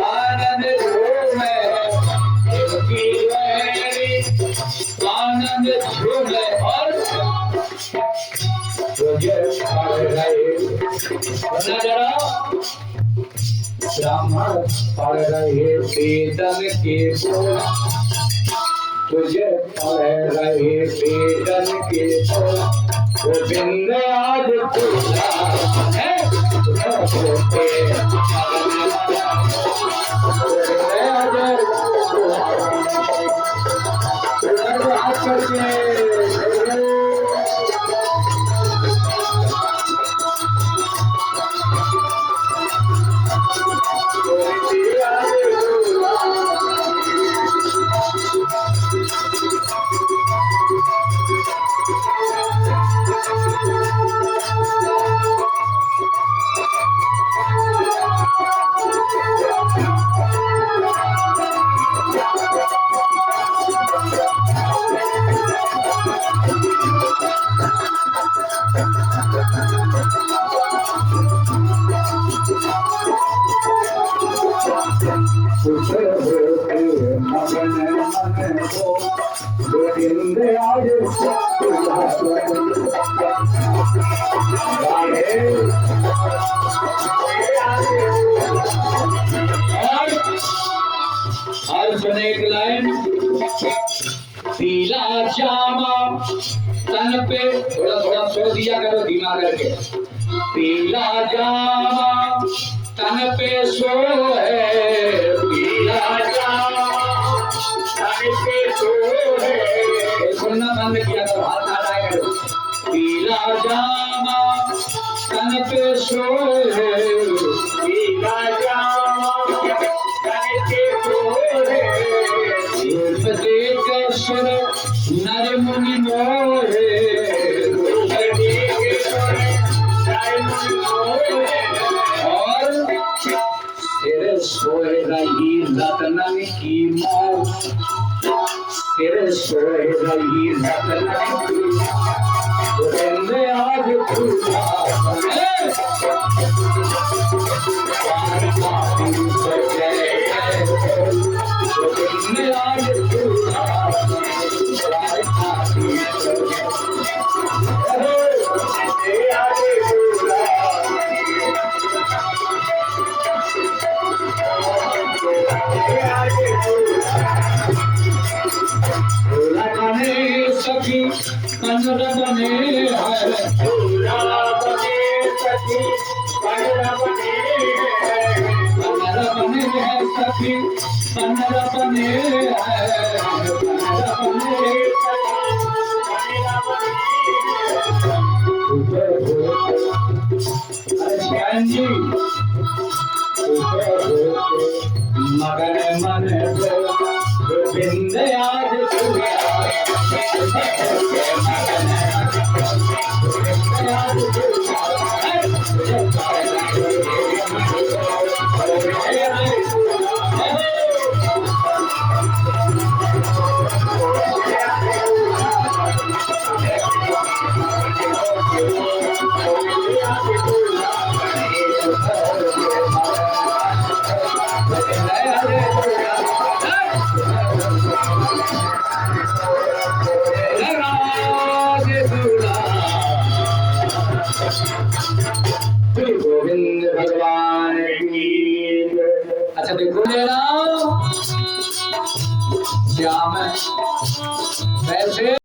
आनंद झूमे देवकी लहरी, आनंद झूमे और तुझे पढ़ रहे जरा ब्राह्मण पढ़ रहे वेदन के बोल, तुझे पढ़ रहे वेदन के बोल, गोविंद आज तुझा है गोविंद आज सुने एक लाइन, पीला जामा तन पे, थोड़ा थोड़ा सो दिया करो धीमा करके, पीला जामा तन पे सो है, पीला जामा तन पे सो है, सुनना बंद किया करो, हाथ हटाया करो, पीला जामा तन पे सो है, पीला जामा तन पे सो है, देख सुन नर मुनि मोहे, सोए रही रतन की मौत, तेरे सोए रही रतन की गोविंद आज तुझा गोविंद आज तुझा सखी कन्नड़ बने है, सखी कन्नड़ बने है, कन्नड़ बने है सखी कन्नड़ बने है, कन्नड़ बने अरे जी मगन मन गोविंद आज तुझा गोविंद भगवान की। अच्छा देखो लेना श्याम वैसे